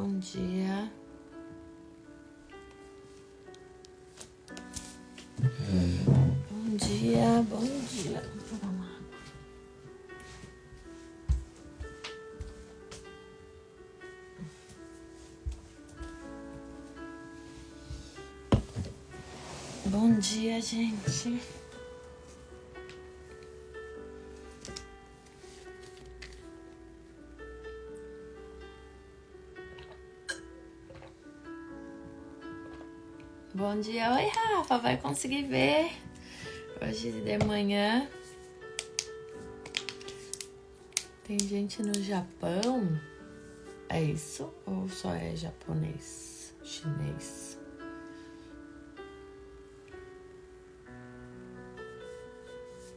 Bom dia. Bom dia, bom dia. Vou tomar uma água. Bom dia, gente. Bom dia. Oi, Rafa. Vai conseguir ver hoje de manhã. Tem gente no Japão? É isso? Ou só é japonês? Chinês?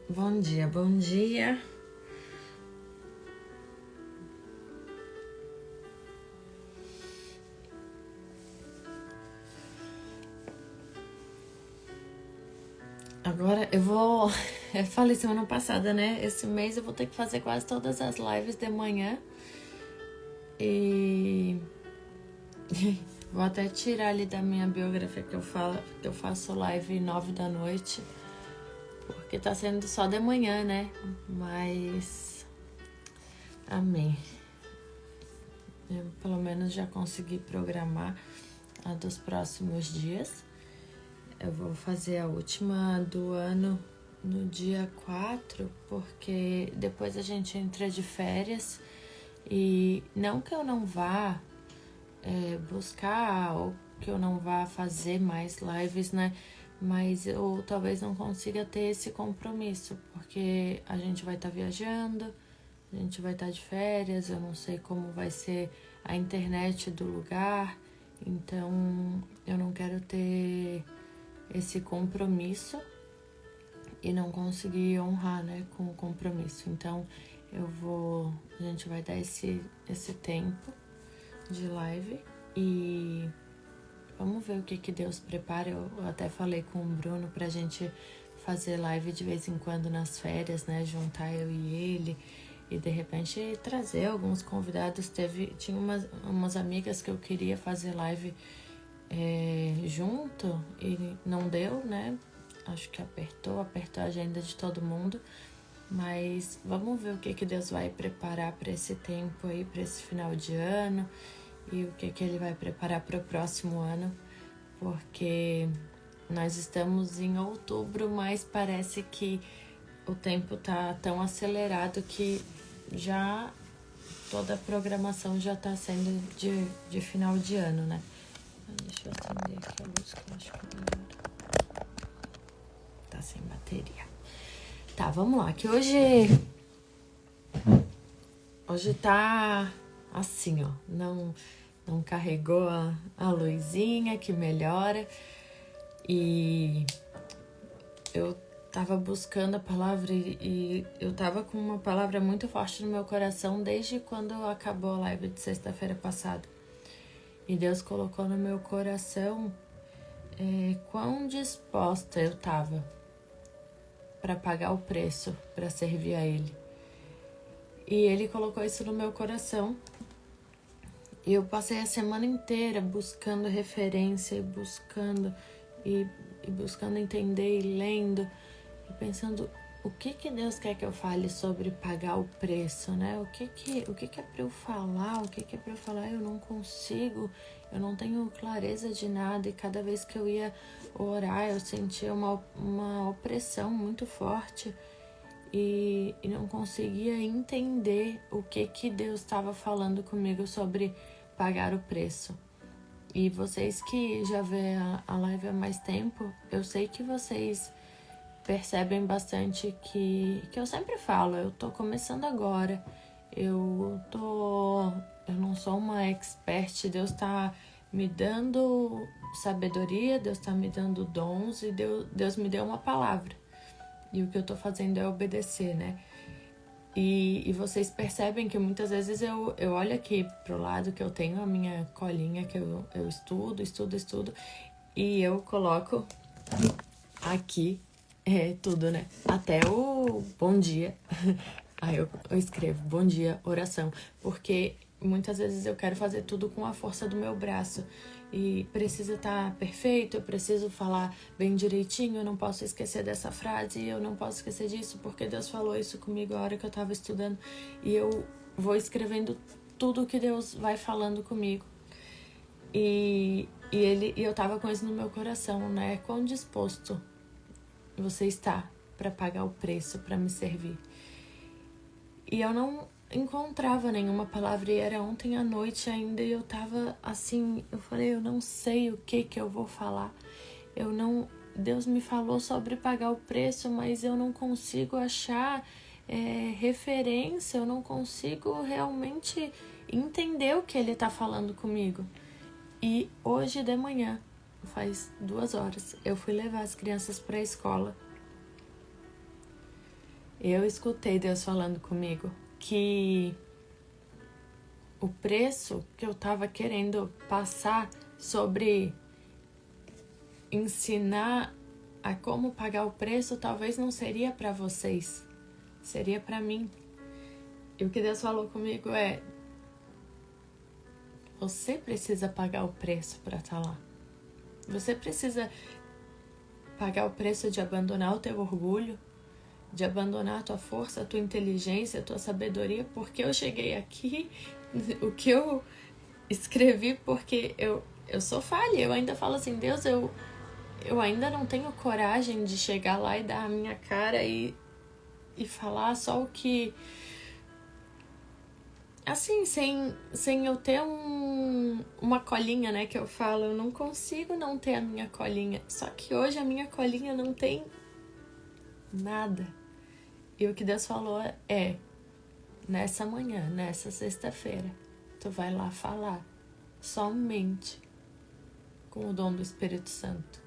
Bom dia, bom dia. Agora eu vou... Eu falei semana passada, né? Esse mês eu vou ter que fazer quase todas as lives de manhã. E... Vou até tirar ali da minha biografia que eu faço live 9 da noite. Porque tá sendo só de manhã, né? Mas... Amém. Eu pelo menos já consegui programar a dos próximos dias. Eu vou fazer a última do ano no dia 4, porque depois a gente entra de férias. E não que eu não vá buscar ou que eu não vá fazer mais lives, né? Mas eu talvez não consiga ter esse compromisso, porque a gente vai estar viajando, a gente vai estar de férias, eu não sei como vai ser a internet do lugar, então eu não quero ter esse compromisso e não conseguir honrar, né, com o compromisso. Então a gente vai dar esse tempo de live e vamos ver o que Deus prepara. Eu até falei com o Bruno pra gente fazer live de vez em quando nas férias, né, juntar eu e ele e de repente trazer alguns convidados. Tinha umas amigas que eu queria fazer live junto e não deu, né? Acho que apertou a agenda de todo mundo. Mas vamos ver o que Deus vai preparar para esse tempo aí, para esse final de ano e o que Ele vai preparar para o próximo ano, porque nós estamos em outubro, mas parece que o tempo tá tão acelerado que já toda a programação já tá sendo de final de ano, né? Deixa eu acender aqui a luz que eu acho que melhor. Tá sem bateria. Tá, vamos lá, que hoje tá assim, ó, não carregou a luzinha que melhora e eu tava buscando a palavra e eu tava com uma palavra muito forte no meu coração desde quando acabou a live de sexta-feira passada. E Deus colocou no meu coração quão disposta eu tava para pagar o preço, para servir a Ele. E Ele colocou isso no meu coração. E eu passei a semana inteira buscando referência, e buscando entender e lendo, e pensando o que Deus quer que eu fale sobre pagar o preço, né? O que é para eu falar, o que é para eu falar, eu não consigo, eu não tenho clareza de nada, e cada vez que eu ia orar, eu sentia uma opressão muito forte e não conseguia entender o que Deus estava falando comigo sobre pagar o preço. E vocês que já vê a live há mais tempo, eu sei que vocês percebem bastante que eu sempre falo, eu tô começando agora, eu não sou uma expert, Deus tá me dando sabedoria, Deus tá me dando dons e Deus me deu uma palavra. E o que eu tô fazendo é obedecer, né? E vocês percebem que muitas vezes eu olho aqui pro lado que eu tenho a minha colinha que eu estudo, e eu coloco aqui tudo, né? Até o bom dia. Aí eu escrevo bom dia, oração. Porque muitas vezes eu quero fazer tudo com a força do meu braço. E precisa estar perfeito, eu preciso falar bem direitinho, eu não posso esquecer dessa frase, eu não posso esquecer disso, porque Deus falou isso comigo a hora que eu estava estudando. E eu vou escrevendo tudo que Deus vai falando comigo. E eu estava com isso no meu coração, né? Quão disposto você está para pagar o preço, para me servir. E eu não encontrava nenhuma palavra, e era ontem à noite ainda, e eu tava assim, eu falei, eu não sei o que eu vou falar. Deus me falou sobre pagar o preço, mas eu não consigo achar referência, eu não consigo realmente entender o que ele tá falando comigo. E hoje de manhã, faz 2 horas, eu fui levar as crianças para a escola. Eu escutei Deus falando comigo que o preço que eu estava querendo passar sobre ensinar a como pagar o preço talvez não seria para vocês, seria para mim. E o que Deus falou comigo é: você precisa pagar o preço para estar lá. Você precisa pagar o preço de abandonar o teu orgulho, de abandonar a tua força, a tua inteligência, a tua sabedoria, porque eu cheguei aqui, o que eu escrevi, porque eu sou falha, eu ainda falo assim, Deus, eu ainda não tenho coragem de chegar lá e dar a minha cara e falar só o que, assim, sem eu ter uma colinha, né, que eu falo, eu não consigo não ter a minha colinha, só que hoje a minha colinha não tem nada. E o que Deus falou é, nessa manhã, nessa sexta-feira, tu vai lá falar somente com o dom do Espírito Santo.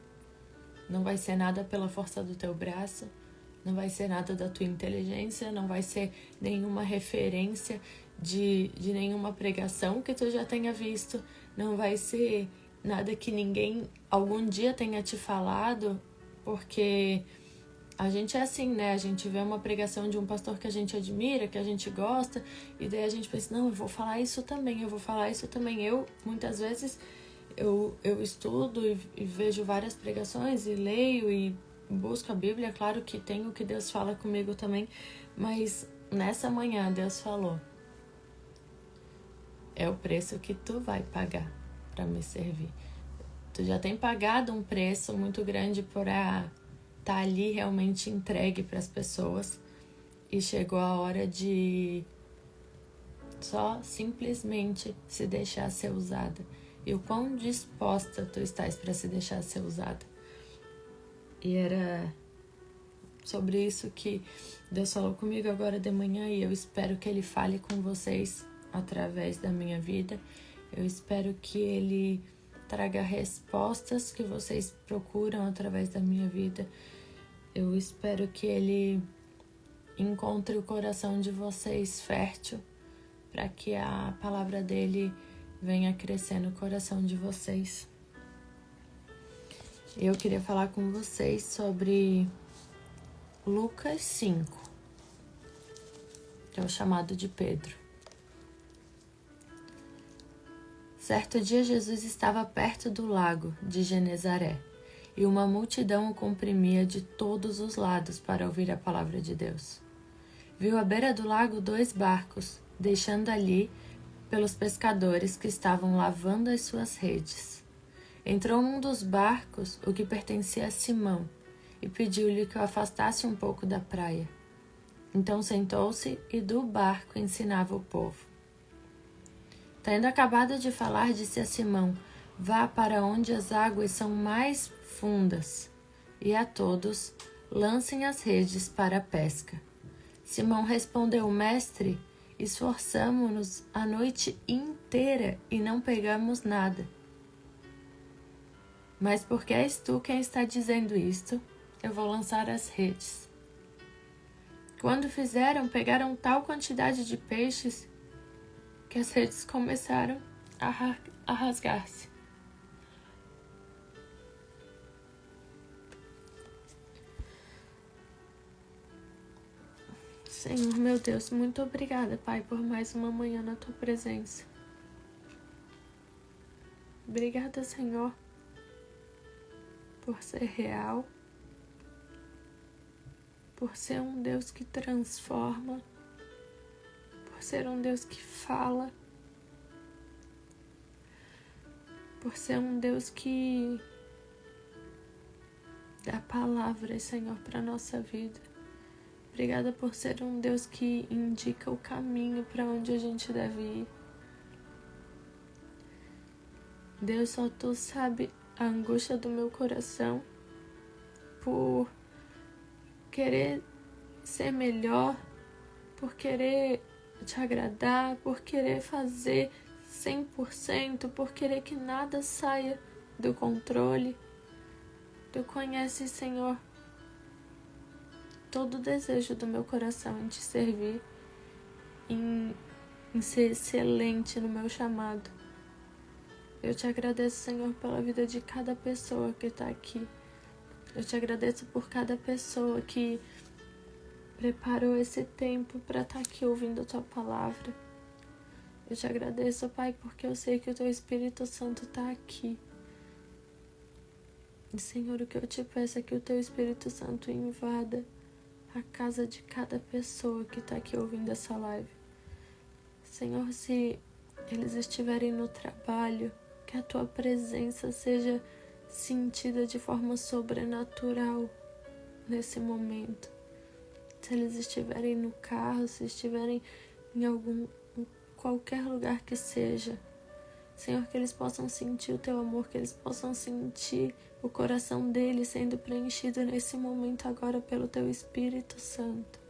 Não vai ser nada pela força do teu braço, não vai ser nada da tua inteligência, não vai ser nenhuma referência de nenhuma pregação que tu já tenha visto, não vai ser nada que ninguém algum dia tenha te falado, porque a gente é assim, né? A gente vê uma pregação de um pastor que a gente admira, que a gente gosta, e daí a gente pensa, não, eu vou falar isso também, eu vou falar isso também. Eu, muitas vezes, eu estudo e vejo várias pregações e leio e busco a Bíblia. Claro que tem o que Deus fala comigo também, mas nessa manhã Deus falou, é o preço que tu vai pagar para me servir. Tu já tem pagado um preço muito grande para tá ali realmente entregue para as pessoas, e chegou a hora de só simplesmente se deixar ser usada. E o quão disposta tu estás para se deixar ser usada. E era sobre isso que Deus falou comigo agora de manhã, e eu espero que Ele fale com vocês através da minha vida. Eu espero que Ele traga respostas que vocês procuram através da minha vida. Eu espero que Ele encontre o coração de vocês fértil, para que a palavra dele venha crescer no coração de vocês. Eu queria falar com vocês sobre Lucas 5, que é o chamado de Pedro. Certo dia, Jesus estava perto do lago de Genezaré, e uma multidão o comprimia de todos os lados para ouvir a palavra de Deus. Viu à beira do lago 2 barcos, deixando ali pelos pescadores que estavam lavando as suas redes. Entrou num dos barcos, o que pertencia a Simão, e pediu-lhe que o afastasse um pouco da praia. Então sentou-se e do barco ensinava o povo. Tendo acabado de falar, disse a Simão, vá para onde as águas são mais fundas, e a todos lancem as redes para a pesca. Simão respondeu, mestre, esforçamo-nos a noite inteira e não pegamos nada. Mas porque és tu quem está dizendo isto, eu vou lançar as redes. Quando fizeram, pegaram tal quantidade de peixes que as redes começaram a rasgar-se. Senhor, meu Deus, muito obrigada, Pai, por mais uma manhã na Tua presença. Obrigada, Senhor, por ser real, por ser um Deus que transforma, por ser um Deus que fala, por ser um Deus que dá palavras, Senhor, para a nossa vida. Obrigada por ser um Deus que indica o caminho para onde a gente deve ir. Deus, só Tu sabe a angústia do meu coração por querer ser melhor, por querer Te agradar, por querer fazer 100%, por querer que nada saia do controle. Tu conheces, Senhor, todo o desejo do meu coração em Te servir, em ser excelente no meu chamado. Eu Te agradeço, Senhor, pela vida de cada pessoa que está aqui. Eu Te agradeço por cada pessoa que preparou esse tempo para estar aqui ouvindo a Tua palavra. Eu Te agradeço, Pai, porque eu sei que o Teu Espírito Santo está aqui. E, Senhor, o que eu Te peço é que o Teu Espírito Santo invada a casa de cada pessoa que está aqui ouvindo essa live. Senhor, se eles estiverem no trabalho, que a Tua presença seja sentida de forma sobrenatural nesse momento. Se eles estiverem no carro, se estiverem em qualquer lugar que seja, Senhor, que eles possam sentir o Teu amor, que eles possam sentir o coração deles sendo preenchido nesse momento agora pelo Teu Espírito Santo.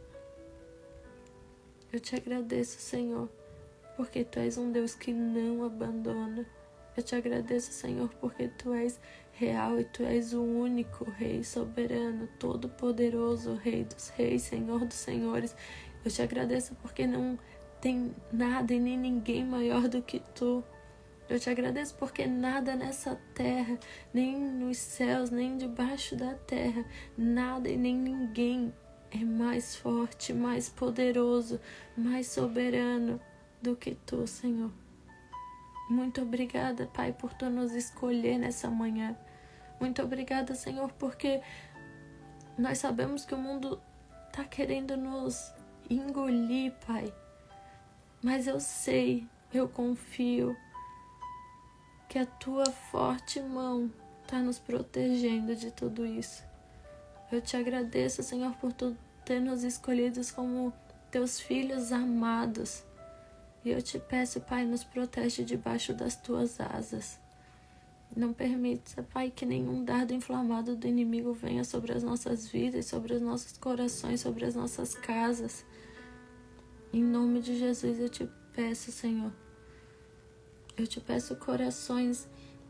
Eu Te agradeço, Senhor, porque Tu és um Deus que não abandona. Eu Te agradeço, Senhor, porque Tu és real e Tu és o único Rei soberano, todo-poderoso, Rei dos reis, Senhor dos senhores. Eu Te agradeço porque não tem nada e nem ninguém maior do que Tu. Eu Te agradeço porque nada nessa terra, nem nos céus, nem debaixo da terra, nada e nem ninguém é mais forte, mais poderoso, mais soberano do que Tu, Senhor. Muito obrigada, Pai, por Tu nos escolher nessa manhã. Muito obrigada, Senhor, porque nós sabemos que o mundo está querendo nos engolir, Pai. Mas eu sei, eu confio que a Tua forte mão está nos protegendo de tudo isso. Eu Te agradeço, Senhor, por Tu ter nos escolhidos como Teus filhos amados. E eu Te peço, Pai, nos protege debaixo das Tuas asas. Não permita, Pai, que nenhum dardo inflamado do inimigo venha sobre as nossas vidas, sobre os nossos corações, sobre as nossas casas. Em nome de Jesus eu Te peço, Senhor. Eu Te peço corações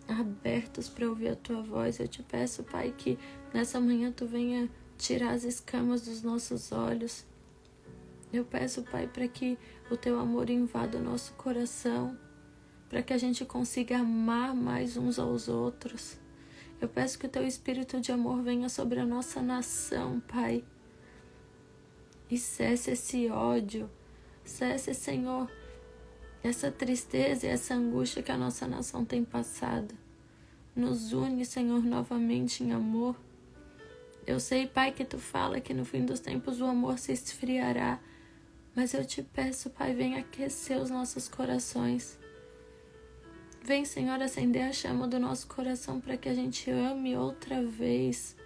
abertos para ouvir a Tua voz. Eu Te peço, Pai, que nessa manhã Tu venha tirar as escamas dos nossos olhos. Eu peço, Pai, para que o Teu amor invada o nosso coração, para que a gente consiga amar mais uns aos outros. Eu peço que o Teu Espírito de amor venha sobre a nossa nação, Pai, e cesse esse ódio, cesse, Senhor, essa tristeza e essa angústia que a nossa nação tem passado. Nos une, Senhor, novamente em amor. Eu sei, Pai, que Tu fala que no fim dos tempos o amor se esfriará, mas eu Te peço, Pai, vem aquecer os nossos corações. Vem, Senhor, acender a chama do nosso coração para que a gente ame outra vez,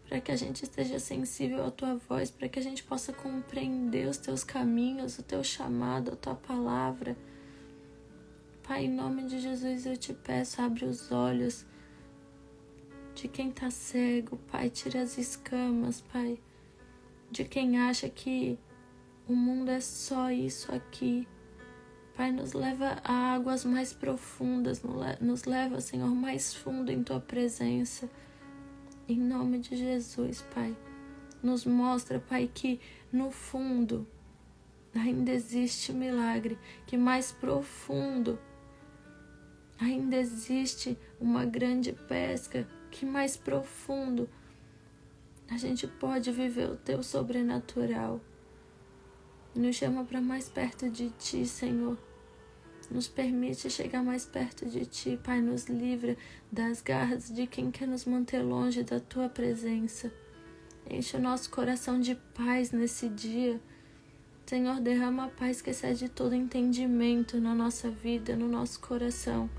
para que a gente esteja sensível à Tua voz, para que a gente possa compreender os Teus caminhos, o Teu chamado, a Tua palavra. Pai, em nome de Jesus eu Te peço, abre os olhos de quem está cego, Pai, tira as escamas, Pai, de quem acha que o mundo é só isso aqui. Pai, nos leva a águas mais profundas, nos leva, Senhor, mais fundo em Tua presença. Em nome de Jesus, Pai. Nos mostra, Pai, que no fundo ainda existe milagre, que mais profundo ainda existe uma grande pesca, que mais profundo a gente pode viver o Teu sobrenatural. Nos chama para mais perto de Ti, Senhor. Nos permite chegar mais perto de Ti, Pai. Nos livra das garras de quem quer nos manter longe da Tua presença. Enche o nosso coração de paz nesse dia. Senhor, derrama a paz que excede todo entendimento na nossa vida, no nosso coração.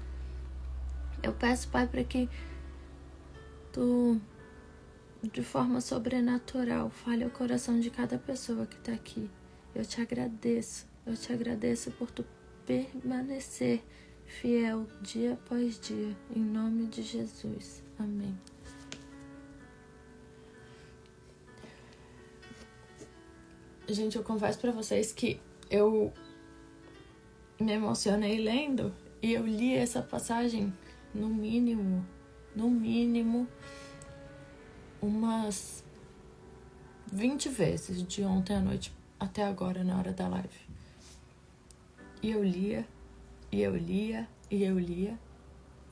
Eu peço, Pai, para que Tu, de forma sobrenatural, fale o coração de cada pessoa que está aqui. Eu te agradeço por Tu permanecer fiel dia após dia, em nome de Jesus. Amém. Gente, eu confesso pra vocês que eu me emocionei lendo e eu li essa passagem no mínimo, umas 20 vezes de ontem à noite até agora na hora da live. E eu lia,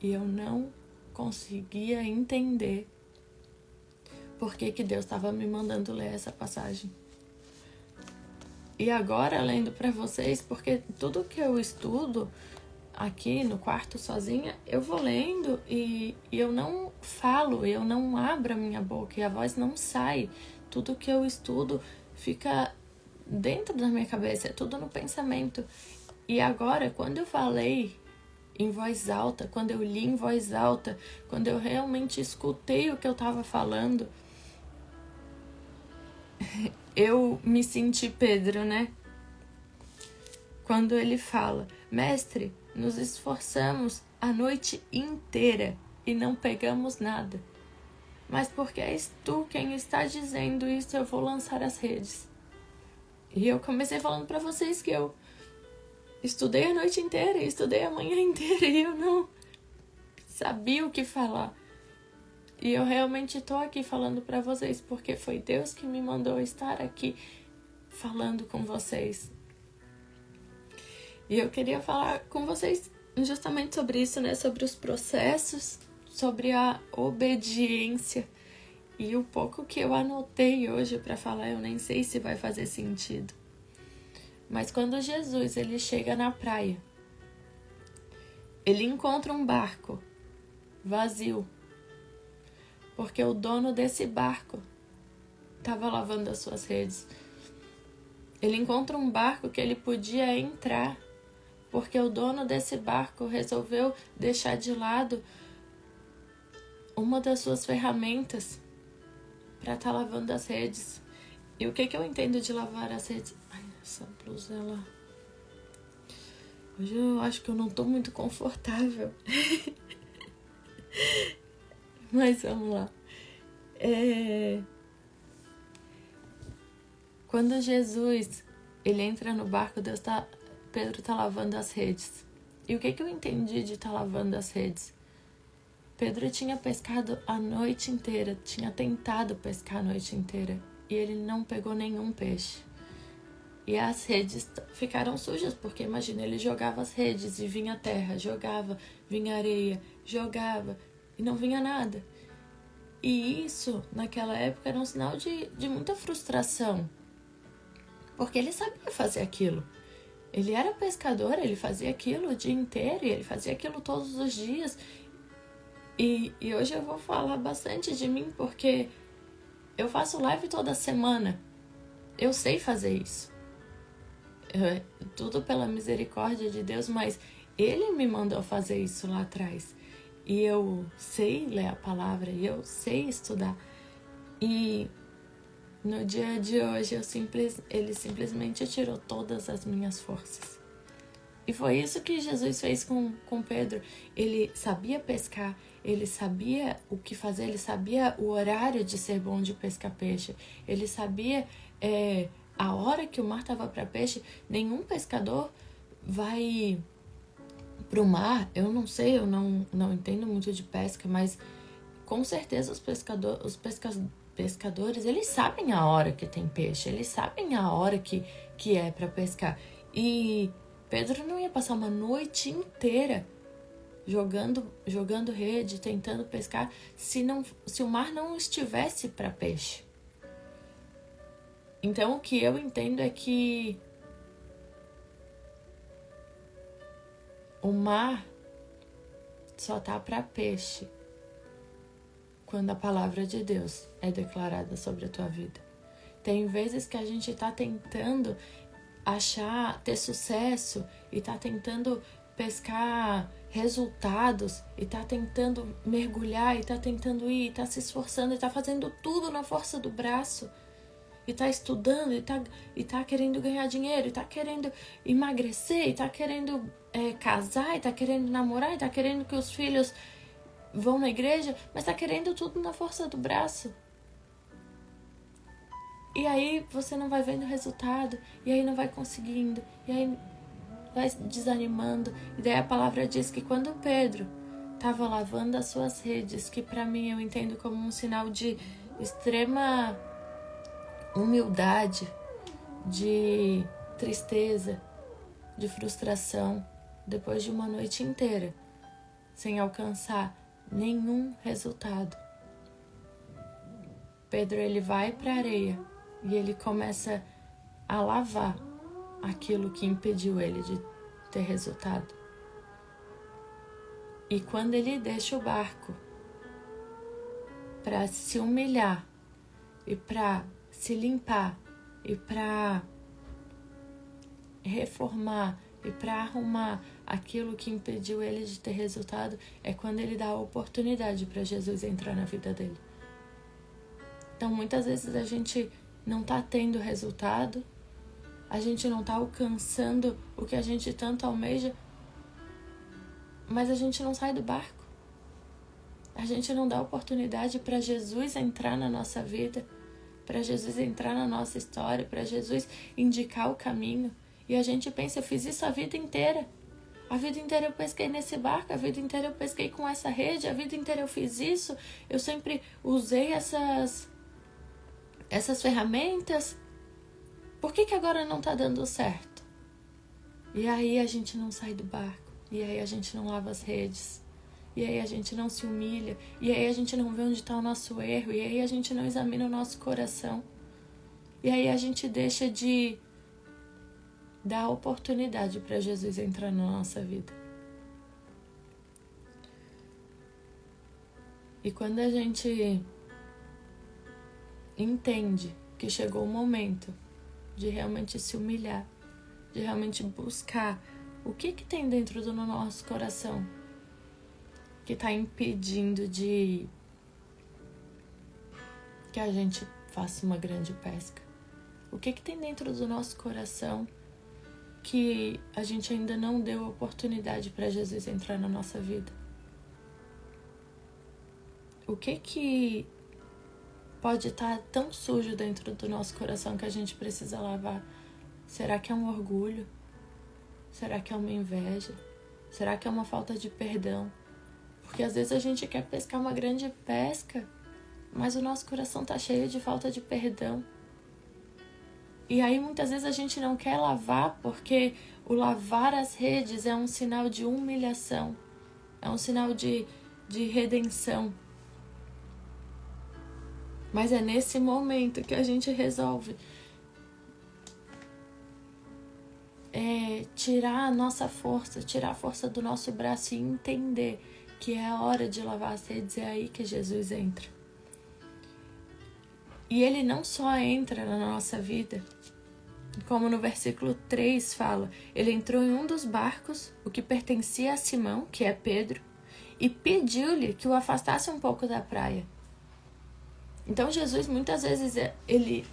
e eu não conseguia entender por que Deus estava me mandando ler essa passagem. E agora, lendo para vocês, porque tudo que eu estudo aqui no quarto sozinha, eu vou lendo e eu não falo, eu não abro a minha boca e a voz não sai. Tudo que eu estudo fica dentro da minha cabeça, é tudo no pensamento. E agora, quando eu falei em voz alta, quando eu li em voz alta, quando eu realmente escutei o que eu estava falando, eu me senti Pedro, né? Quando ele fala: Mestre, nos esforçamos a noite inteira e não pegamos nada. Mas porque és tu quem está dizendo isso, eu vou lançar as redes. E eu comecei falando para vocês que eu estudei a noite inteira, estudei a manhã inteira e eu não sabia o que falar. E eu realmente tô aqui falando para vocês porque foi Deus que me mandou estar aqui falando com vocês. E eu queria falar com vocês justamente sobre isso, né? Sobre os processos, sobre a obediência. E o pouco que eu anotei hoje para falar, eu nem sei se vai fazer sentido. Mas quando Jesus ele chega na praia, ele encontra um barco vazio, porque o dono desse barco estava lavando as suas redes. Ele encontra um barco que ele podia entrar, porque o dono desse barco resolveu deixar de lado uma das suas ferramentas para estar lavando as redes. E o que eu entendo de lavar as redes? Ai, essa blusa, ela... Hoje eu acho que eu não tô muito confortável. Mas vamos lá. Quando Jesus ele entra no barco, Pedro tá lavando as redes. E o que eu entendi de estar lavando as redes? Pedro tinha pescado a noite inteira, tinha tentado pescar a noite inteira, e ele não pegou nenhum peixe. E as redes ficaram sujas, porque imagina, ele jogava as redes e vinha terra, jogava, vinha areia, jogava e não vinha nada. E isso, naquela época, era um sinal de muita frustração, porque ele sabia fazer aquilo. Ele era pescador, ele fazia aquilo o dia inteiro e ele fazia aquilo todos os dias. E hoje eu vou falar bastante de mim, porque eu faço live toda semana. Eu sei fazer isso. Tudo pela misericórdia de Deus, mas Ele me mandou fazer isso lá atrás. E eu sei ler a palavra, e eu sei estudar. E no dia de hoje, Ele simplesmente tirou todas as minhas forças. E foi isso que Jesus fez com Pedro. Ele sabia pescar, ele sabia o que fazer, ele sabia o horário de ser bom de pescar peixe. Ele sabia a hora que o mar estava para peixe. Nenhum pescador vai pro mar. Eu não sei, eu não entendo muito de pesca, mas com certeza os pescadores, eles sabem a hora que tem peixe, eles sabem a hora que é para pescar. E Pedro não ia passar uma noite inteira jogando rede, tentando pescar, se o mar não estivesse para peixe. Então o que eu entendo é que o mar só tá para peixe quando a palavra de Deus é declarada sobre a tua vida. Tem vezes que a gente tá tentando ter sucesso e tá tentando pescar resultados e tá tentando mergulhar e tá tentando ir, e tá se esforçando e tá fazendo tudo na força do braço e tá estudando e tá querendo ganhar dinheiro e tá querendo emagrecer e tá querendo casar e tá querendo namorar e tá querendo que os filhos vão na igreja, mas tá querendo tudo na força do braço. E aí você não vai vendo resultado, e aí não vai conseguindo, e aí vai desanimando. E daí a palavra diz que quando Pedro estava lavando as suas redes, que para mim eu entendo como um sinal de extrema humildade, de tristeza, de frustração, depois de uma noite inteira, sem alcançar nenhum resultado. Pedro, ele vai para a areia e ele começa a lavar aquilo que impediu ele de ter resultado. E quando ele deixa o barco para se humilhar e para se limpar e para reformar e para arrumar aquilo que impediu ele de ter resultado, é quando ele dá a oportunidade para Jesus entrar na vida dele. Então, muitas vezes a gente não está tendo resultado, a gente não está alcançando o que a gente tanto almeja, mas a gente não sai do barco. A gente não dá oportunidade para Jesus entrar na nossa vida, para Jesus entrar na nossa história, para Jesus indicar o caminho. E a gente pensa, eu fiz isso a vida inteira. A vida inteira eu pesquei nesse barco, a vida inteira eu pesquei com essa rede, a vida inteira eu fiz isso, eu sempre usei essas ferramentas. Por que agora não tá dando certo? E aí a gente não sai do barco. E aí a gente não lava as redes. E aí a gente não se humilha. E aí a gente não vê onde está o nosso erro. E aí a gente não examina o nosso coração. E aí a gente deixa de dar oportunidade para Jesus entrar na nossa vida. E quando a gente entende que chegou o momento de realmente se humilhar, de realmente buscar o que tem dentro do nosso coração que está impedindo de que a gente faça uma grande pesca. O que tem dentro do nosso coração que a gente ainda não deu oportunidade para Jesus entrar na nossa vida? O que pode estar tão sujo dentro do nosso coração que a gente precisa lavar? Será que é um orgulho? Será que é uma inveja? Será que é uma falta de perdão? Porque às vezes a gente quer pescar uma grande pesca, mas o nosso coração está cheio de falta de perdão. E aí muitas vezes a gente não quer lavar porque o lavar as redes é um sinal de humilhação, é um sinal de redenção. Mas é nesse momento que a gente resolve tirar a nossa força, tirar a força do nosso braço e entender que é a hora de lavar as redes. É aí que Jesus entra. E ele não só entra na nossa vida, como no versículo 3 fala, ele entrou em um dos barcos, o que pertencia a Simão, que é Pedro, e pediu-lhe que o afastasse um pouco da praia. Então Jesus muitas vezes ele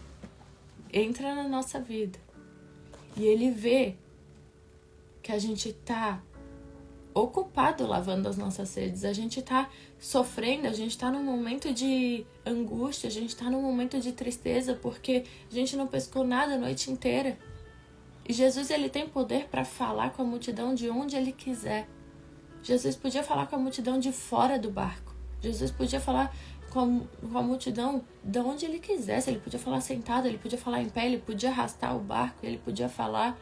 entra na nossa vida e ele vê que a gente está ocupado lavando as nossas redes, a gente está sofrendo, a gente está num momento de angústia, a gente está num momento de tristeza porque a gente não pescou nada a noite inteira. E Jesus, ele tem poder para falar com a multidão de onde ele quiser. Jesus podia falar com a multidão de fora do barco. Jesus podia falar com a multidão de onde ele quisesse. Ele podia falar sentado, ele podia falar em pé, ele podia arrastar o barco, ele podia falar.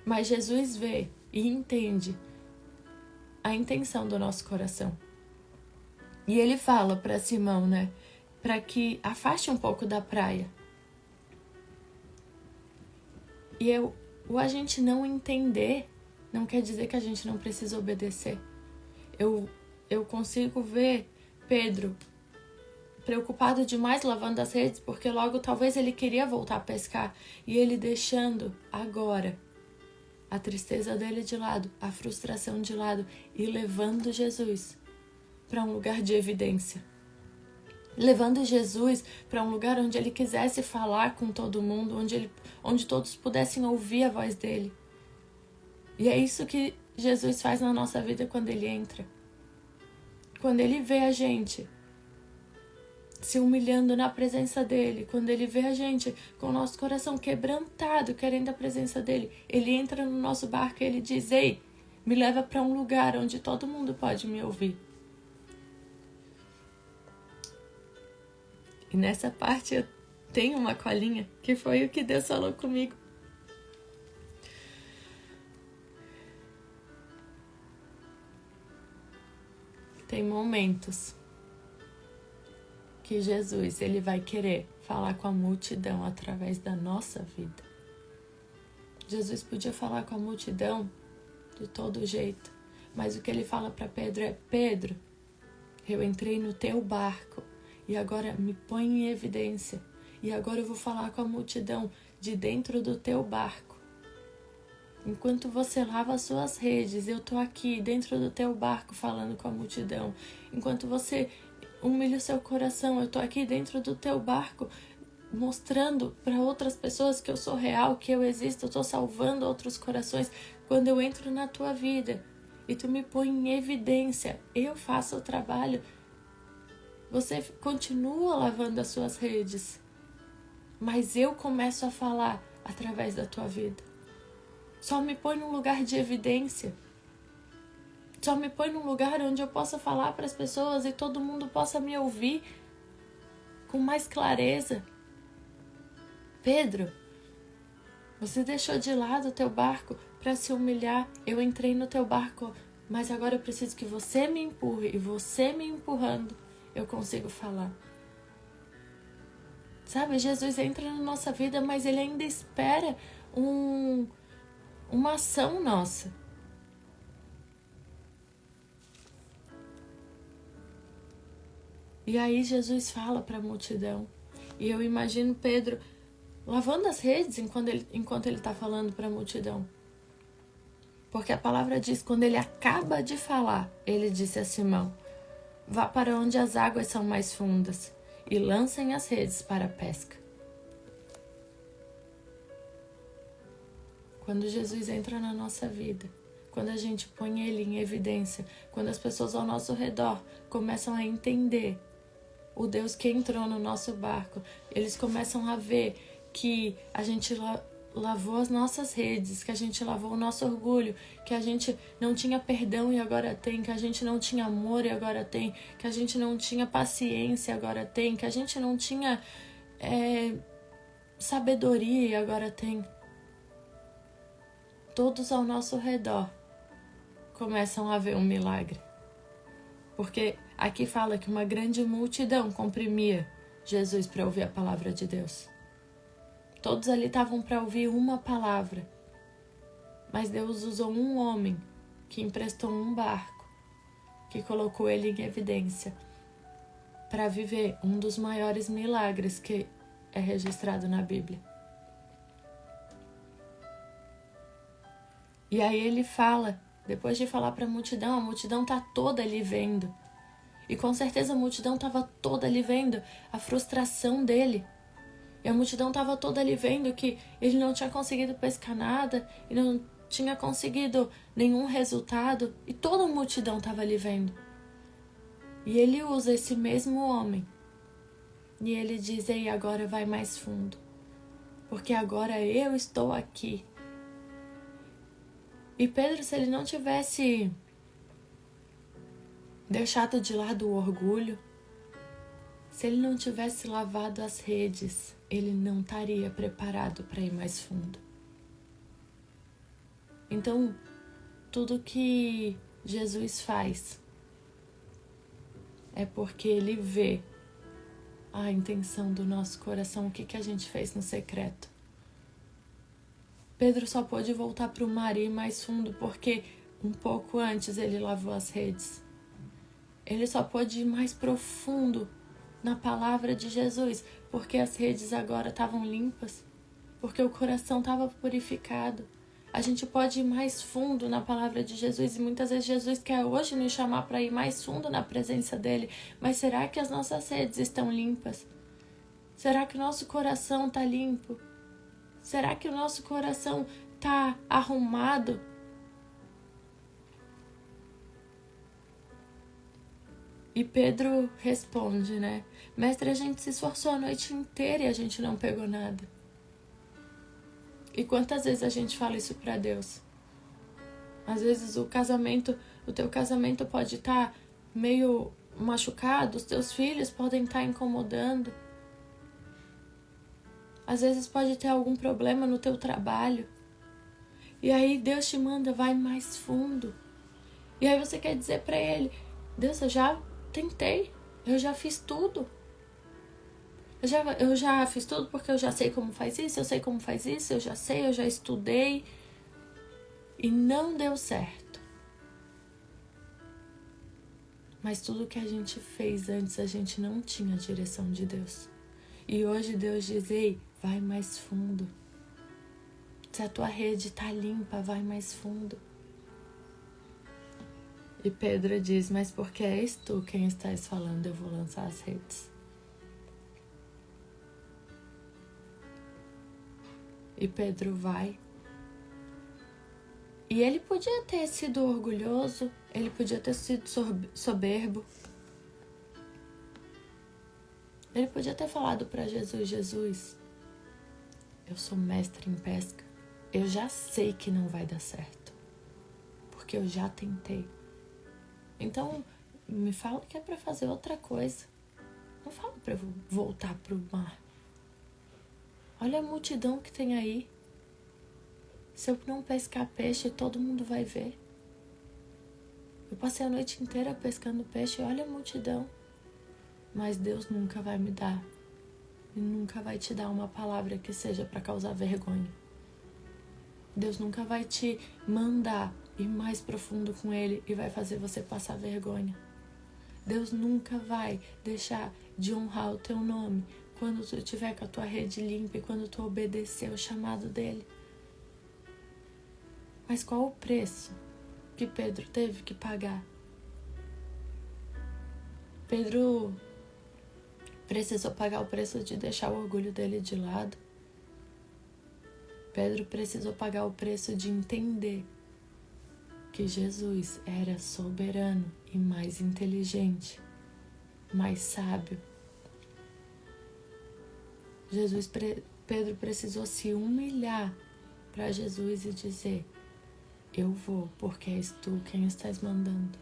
Mas Jesus vê e entende a intenção do nosso coração. E ele fala para Simão, para que afaste um pouco da praia. E a gente não entender, não quer dizer que a gente não precisa obedecer. Eu consigo ver Pedro preocupado demais lavando as redes, porque logo talvez ele queria voltar a pescar, e ele deixando agora a tristeza dele de lado, a frustração de lado, e levando Jesus para um lugar de evidência. Levando Jesus para um lugar onde ele quisesse falar com todo mundo, onde todos pudessem ouvir a voz dele. E é isso que Jesus faz na nossa vida quando ele entra. Quando ele vê a gente se humilhando na presença dele, quando ele vê a gente com o nosso coração quebrantado, querendo a presença dele, ele entra no nosso barco e ele diz: ei, me leva para um lugar onde todo mundo pode me ouvir. E nessa parte eu tenho uma colinha, que foi o que Deus falou comigo. Tem momentos que Jesus, ele vai querer falar com a multidão através da nossa vida. Jesus podia falar com a multidão de todo jeito, mas o que ele fala para Pedro é: Pedro, eu entrei no teu barco e agora me põe em evidência, e agora eu vou falar com a multidão de dentro do teu barco. Enquanto você lava as suas redes, eu tô aqui dentro do teu barco falando com a multidão. Enquanto você humilha o seu coração, eu tô aqui dentro do teu barco mostrando para outras pessoas que eu sou real, que eu existo, eu tô salvando outros corações. Quando eu entro na tua vida e tu me põe em evidência, eu faço o trabalho. Você continua lavando as suas redes, mas eu começo a falar através da tua vida. Só me põe num lugar de evidência. Só me põe num lugar onde eu possa falar para as pessoas e todo mundo possa me ouvir com mais clareza. Pedro, você deixou de lado o teu barco para se humilhar. Eu entrei no teu barco, mas agora eu preciso que você me empurre, e você me empurrando, eu consigo falar. Sabe, Jesus entra na nossa vida, mas ele ainda espera uma ação nossa. E aí Jesus fala para a multidão. E eu imagino Pedro lavando as redes enquanto ele está falando para a multidão. Porque a palavra diz, quando ele acaba de falar, ele disse a Simão: vá para onde as águas são mais fundas e lancem as redes para a pesca. Quando Jesus entra na nossa vida, quando a gente põe ele em evidência, quando as pessoas ao nosso redor começam a entender o Deus que entrou no nosso barco, eles começam a ver que a gente lavou as nossas redes, que a gente lavou o nosso orgulho, que a gente não tinha perdão e agora tem, que a gente não tinha amor e agora tem, que a gente não tinha paciência e agora tem, que a gente não tinha sabedoria e agora tem. Todos ao nosso redor começam a ver um milagre. Porque aqui fala que uma grande multidão comprimia Jesus para ouvir a palavra de Deus. Todos ali estavam para ouvir uma palavra. Mas Deus usou um homem que emprestou um barco, que colocou ele em evidência, para viver um dos maiores milagres que é registrado na Bíblia. E aí ele fala, depois de falar para a multidão está toda ali vendo. E com certeza a multidão estava toda ali vendo a frustração dele. E a multidão estava toda ali vendo que ele não tinha conseguido pescar nada, e não tinha conseguido nenhum resultado. E toda a multidão estava ali vendo. E ele usa esse mesmo homem. E ele diz: ei, agora vai mais fundo. Porque agora eu estou aqui. E Pedro, se ele não tivesse deixado de lado o orgulho, se ele não tivesse lavado as redes, ele não estaria preparado para ir mais fundo. Então, tudo que Jesus faz é porque ele vê a intenção do nosso coração, o que a gente fez no secreto. Pedro só pôde voltar para o mar e ir mais fundo porque um pouco antes ele lavou as redes. Ele só pôde ir mais profundo na palavra de Jesus porque as redes agora estavam limpas, porque o coração estava purificado. A gente pode ir mais fundo na palavra de Jesus e muitas vezes Jesus quer hoje nos chamar para ir mais fundo na presença dele. Mas será que as nossas redes estão limpas? Será que o nosso coração está limpo? Será que o nosso coração está arrumado? E Pedro responde, né? Mestre, a gente se esforçou a noite inteira e a gente não pegou nada. E quantas vezes a gente fala isso para Deus? Às vezes o teu casamento pode estar meio machucado, os teus filhos podem estar incomodando. Às vezes pode ter algum problema no teu trabalho. E aí Deus te manda, vai mais fundo. E aí você quer dizer para ele, Deus, eu já tentei, eu já fiz tudo. Eu já fiz tudo porque eu já sei como faz isso, eu sei como faz isso, eu já estudei. E não deu certo. Mas tudo que a gente fez antes, a gente não tinha a direção de Deus. E hoje Deus diz, ei, vai mais fundo. Se a tua rede está limpa, vai mais fundo. E Pedro diz, mas porque és tu quem estás falando, eu vou lançar as redes. E Pedro vai. E ele podia ter sido orgulhoso, ele podia ter sido soberbo. Ele podia ter falado para Jesus, Jesus, eu sou mestre em pesca, eu já sei que não vai dar certo, porque eu já tentei. Então, me fala que é para fazer outra coisa. Não fala para eu voltar pro mar. Olha a multidão que tem aí. Se eu não pescar peixe, todo mundo vai ver. Eu passei a noite inteira pescando peixe, olha a multidão. Mas Deus nunca vai me dar. E nunca vai te dar uma palavra que seja para causar vergonha. Deus nunca vai te mandar ir mais profundo com Ele e vai fazer você passar vergonha. Deus nunca vai deixar de honrar o teu nome quando tu estiver com a tua rede limpa e quando tu obedecer o chamado dEle. Mas qual o preço que Pedro teve que pagar? Pedro precisou pagar o preço de deixar o orgulho dele de lado. Pedro precisou pagar o preço de entender que Jesus era soberano e mais inteligente, mais sábio. Pedro precisou se humilhar para Jesus e dizer, eu vou, porque és tu quem estás mandando.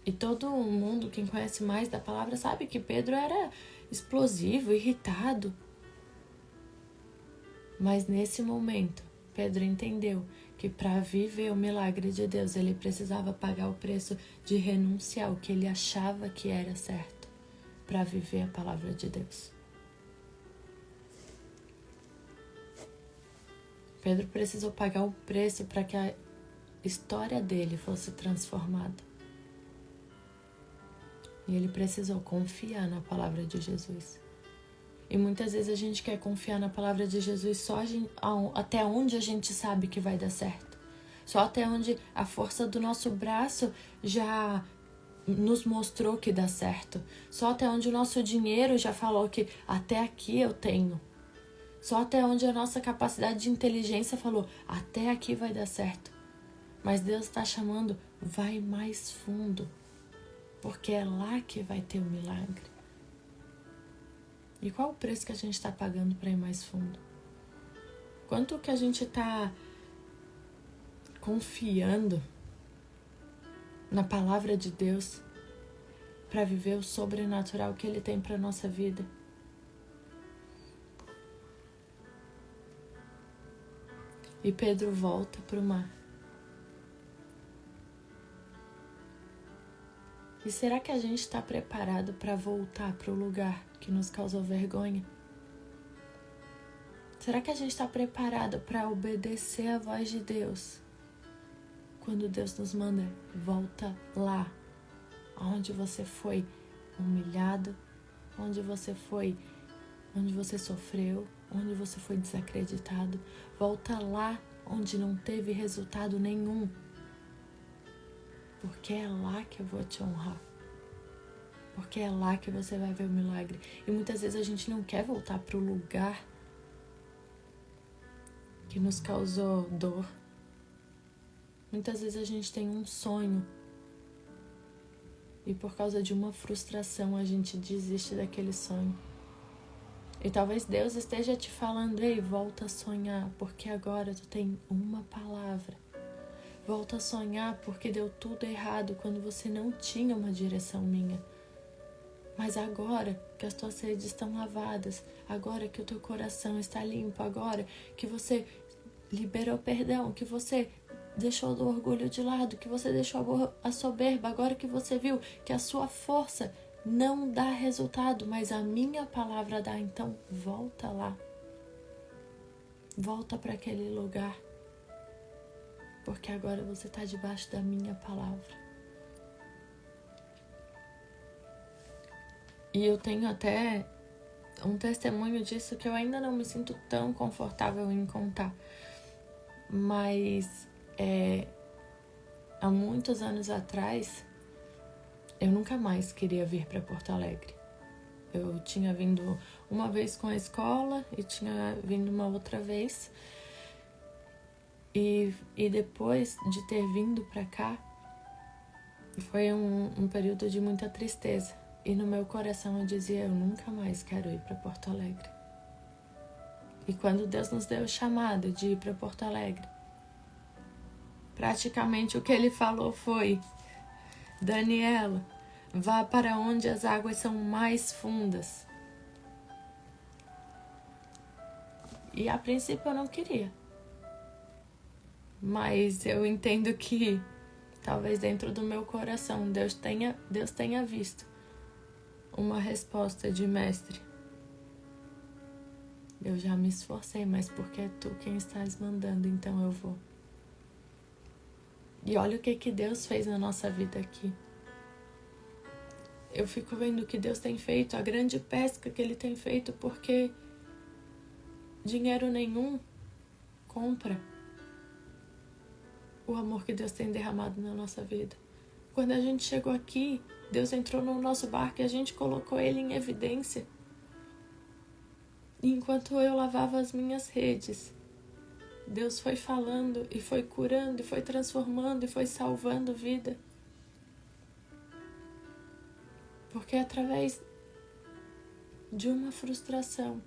E todo mundo, quem conhece mais da palavra, sabe que Pedro era explosivo, irritado. Mas nesse momento, Pedro entendeu que para viver o milagre de Deus, ele precisava pagar o preço de renunciar ao que ele achava que era certo para viver a palavra de Deus. Pedro precisou pagar o preço para que a história dele fosse transformada. E ele precisou confiar na palavra de Jesus. E muitas vezes a gente quer confiar na palavra de Jesus só até onde a gente sabe que vai dar certo. Só até onde a força do nosso braço já nos mostrou que dá certo. Só até onde o nosso dinheiro já falou que até aqui eu tenho. Só até onde a nossa capacidade de inteligência falou, até aqui vai dar certo. Mas Deus está chamando, vai mais fundo. Porque é lá que vai ter o milagre. E qual o preço que a gente está pagando para ir mais fundo? Quanto que a gente está confiando na palavra de Deus para viver o sobrenatural que Ele tem para a nossa vida? E Pedro volta para o mar. E será que a gente está preparado para voltar para o lugar que nos causou vergonha? Será que a gente está preparado para obedecer a voz de Deus? Quando Deus nos manda, volta lá, onde você foi humilhado, onde você sofreu, onde você foi desacreditado. Volta lá onde não teve resultado nenhum. Porque é lá que eu vou te honrar. Porque é lá que você vai ver o milagre. E muitas vezes a gente não quer voltar para o lugar que nos causou dor. Muitas vezes a gente tem um sonho e por causa de uma frustração a gente desiste daquele sonho. E talvez Deus esteja te falando, ei, volta a sonhar, porque agora tu tem uma palavra. Volta a sonhar porque deu tudo errado quando você não tinha uma direção minha. Mas agora que as tuas redes estão lavadas, agora que o teu coração está limpo, agora que você liberou perdão, que você deixou do orgulho de lado, que você deixou a soberba, agora que você viu que a sua força não dá resultado, mas a minha palavra dá, então volta lá. Volta para aquele lugar. Porque agora você está debaixo da minha palavra. E eu tenho até um testemunho disso que eu ainda não me sinto tão confortável em contar. Mas há muitos anos atrás, eu nunca mais queria vir para Porto Alegre. Eu tinha vindo uma vez com a escola e tinha vindo uma outra vez. E depois de ter vindo para cá, foi um período de muita tristeza. E no meu coração eu dizia, eu nunca mais quero ir para Porto Alegre. E quando Deus nos deu o chamado de ir para Porto Alegre, praticamente o que Ele falou foi, Daniela, vá para onde as águas são mais fundas. E a princípio eu não queria. Mas eu entendo que talvez dentro do meu coração Deus tenha visto uma resposta de mestre. Eu já me esforcei, mas porque é tu quem estás mandando, então eu vou. E olha o que Deus fez na nossa vida aqui. Eu fico vendo o que Deus tem feito, a grande pesca que Ele tem feito, porque dinheiro nenhum compra o amor que Deus tem derramado na nossa vida. Quando a gente chegou aqui, Deus entrou no nosso barco e a gente colocou Ele em evidência. E enquanto eu lavava as minhas redes, Deus foi falando e foi curando e foi transformando e foi salvando vida. Porque através de uma frustração,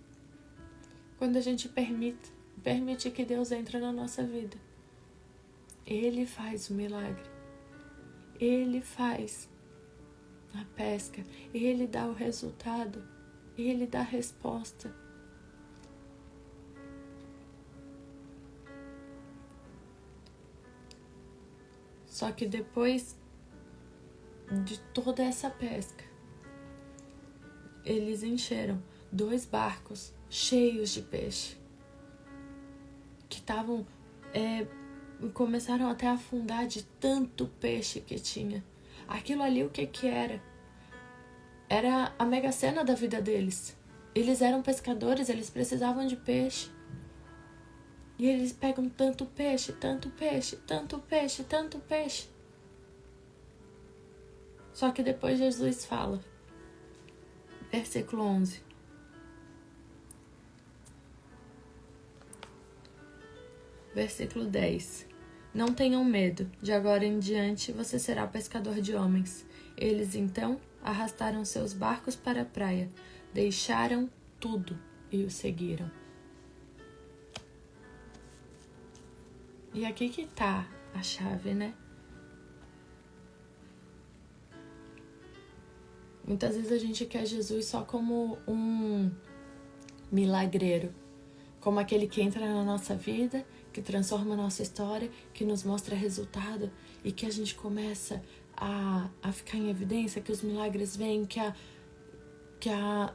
quando a gente permite que Deus entre na nossa vida, Ele faz o milagre. Ele faz a pesca. Ele dá o resultado. Ele dá a resposta. Só que depois de toda essa pesca, eles encheram 2 barcos cheios de peixe que estavam começaram até a afundar de tanto peixe que tinha. Aquilo ali o que era? Era a mega sena da vida deles. Eles eram pescadores, eles precisavam de peixe. E eles pegam tanto peixe, tanto peixe, tanto peixe, tanto peixe. Só que depois Jesus fala, versículo 11. Versículo 10. Não tenham medo, de agora em diante você será pescador de homens. Eles então arrastaram seus barcos para a praia, deixaram tudo e o seguiram. E aqui que tá a chave, né? Muitas vezes a gente quer Jesus só como um milagreiro, como aquele que entra na nossa vida, que transforma a nossa história, que nos mostra resultado e que a gente começa a ficar em evidência, que os milagres vêm, que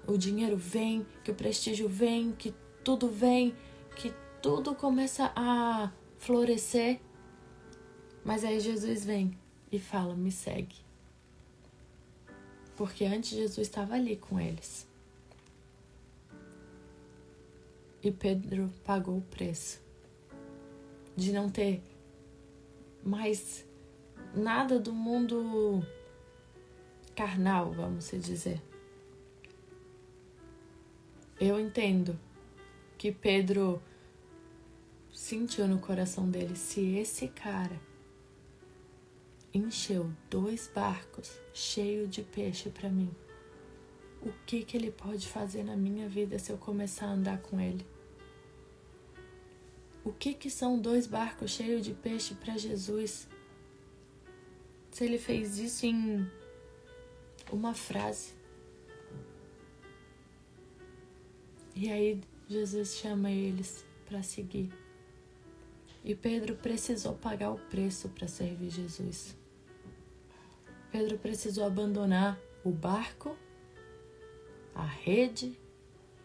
o dinheiro vem, que o prestígio vem, que tudo vem, que tudo começa a florescer, mas aí Jesus vem e fala, me segue. Porque antes Jesus estava ali com eles. E Pedro pagou o preço de não ter mais nada do mundo carnal, vamos dizer. Eu entendo que Pedro sentiu no coração dele, se esse cara encheu 2 barcos cheios de peixe para mim, o que ele pode fazer na minha vida se eu começar a andar com ele? O que são 2 barcos cheios de peixe para Jesus? Se ele fez isso em uma frase. E aí Jesus chama eles para seguir. E Pedro precisou pagar o preço para servir Jesus. Pedro precisou abandonar o barco, a rede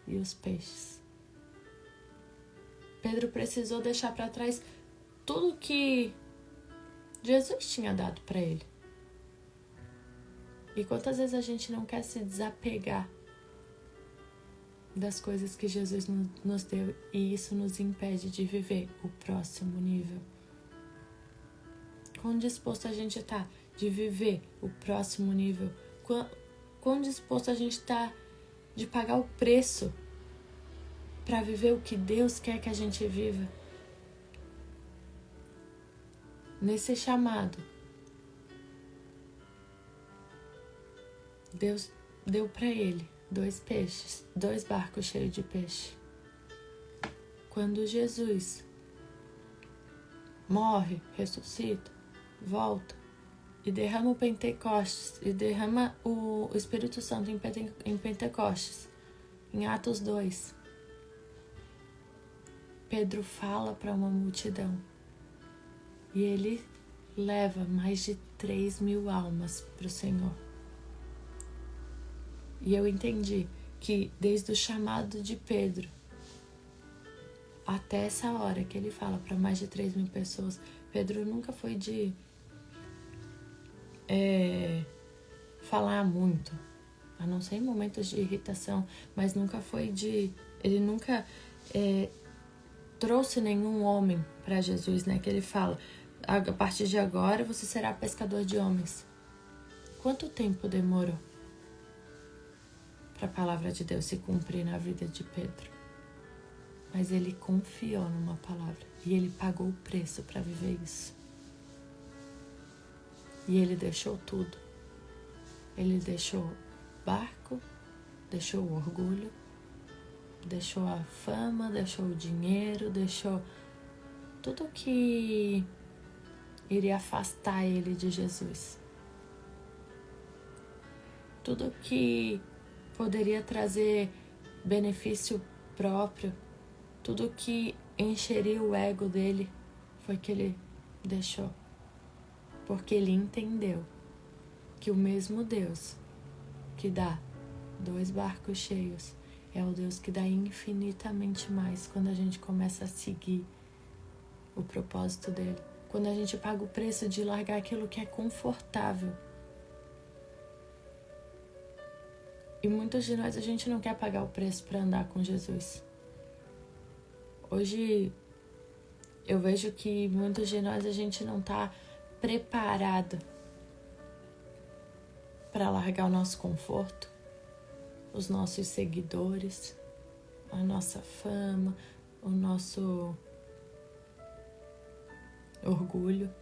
e os peixes. Pedro precisou deixar para trás tudo que Jesus tinha dado para ele. E quantas vezes a gente não quer se desapegar das coisas que Jesus nos deu e isso nos impede de viver o próximo nível? Quão disposto a gente está de viver o próximo nível? Quão disposto a gente está de pagar o preço para viver o que Deus quer que a gente viva? Nesse chamado, Deus deu para ele 2 barcos cheios de peixe. Quando Jesus morre, ressuscita, volta e derrama o Pentecostes, e derrama o Espírito Santo em Pentecostes, em Atos 2, Pedro fala para uma multidão e ele leva mais de 3.000 almas para o Senhor. E eu entendi que desde o chamado de Pedro até essa hora que ele fala para mais de 3.000 pessoas, Pedro nunca foi de falar muito, a não ser em momentos de irritação, mas nunca foi ele nunca trouxe nenhum homem para Jesus, né? Que ele fala, a partir de agora você será pescador de homens. Quanto tempo demorou para a palavra de Deus se cumprir na vida de Pedro? Mas ele confiou numa palavra e ele pagou o preço para viver isso. E ele deixou tudo. Ele deixou o barco, deixou o orgulho, deixou a fama, deixou o dinheiro, deixou tudo que iria afastar ele de Jesus. Tudo que poderia trazer benefício próprio, tudo que encheria o ego dele, foi que ele deixou. Porque ele entendeu que o mesmo Deus que dá 2 barcos cheios é o Deus que dá infinitamente mais quando a gente começa a seguir o propósito dele. Quando a gente paga o preço de largar aquilo que é confortável. E muitos de nós, a gente não quer pagar o preço para andar com Jesus. Hoje, eu vejo que muitos de nós, a gente não está preparado para largar o nosso conforto, os nossos seguidores, a nossa fama, o nosso orgulho.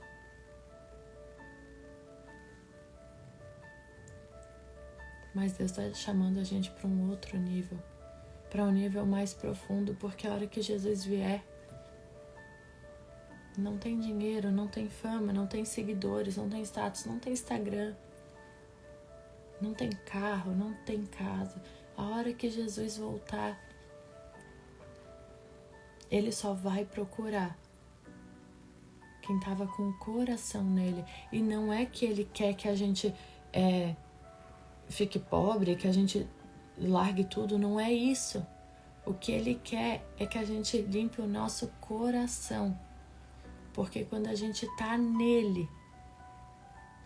Mas Deus está chamando a gente para um outro nível, para um nível mais profundo, porque a hora que Jesus vier, não tem dinheiro, não tem fama, não tem seguidores, não tem status, não tem Instagram, não tem carro, não tem casa. A hora que Jesus voltar, Ele só vai procurar quem estava com o coração nele. E não é que Ele quer que a gente fique pobre, que a gente largue tudo, não é isso. O que Ele quer é que a gente limpe o nosso coração. Porque quando a gente está nele,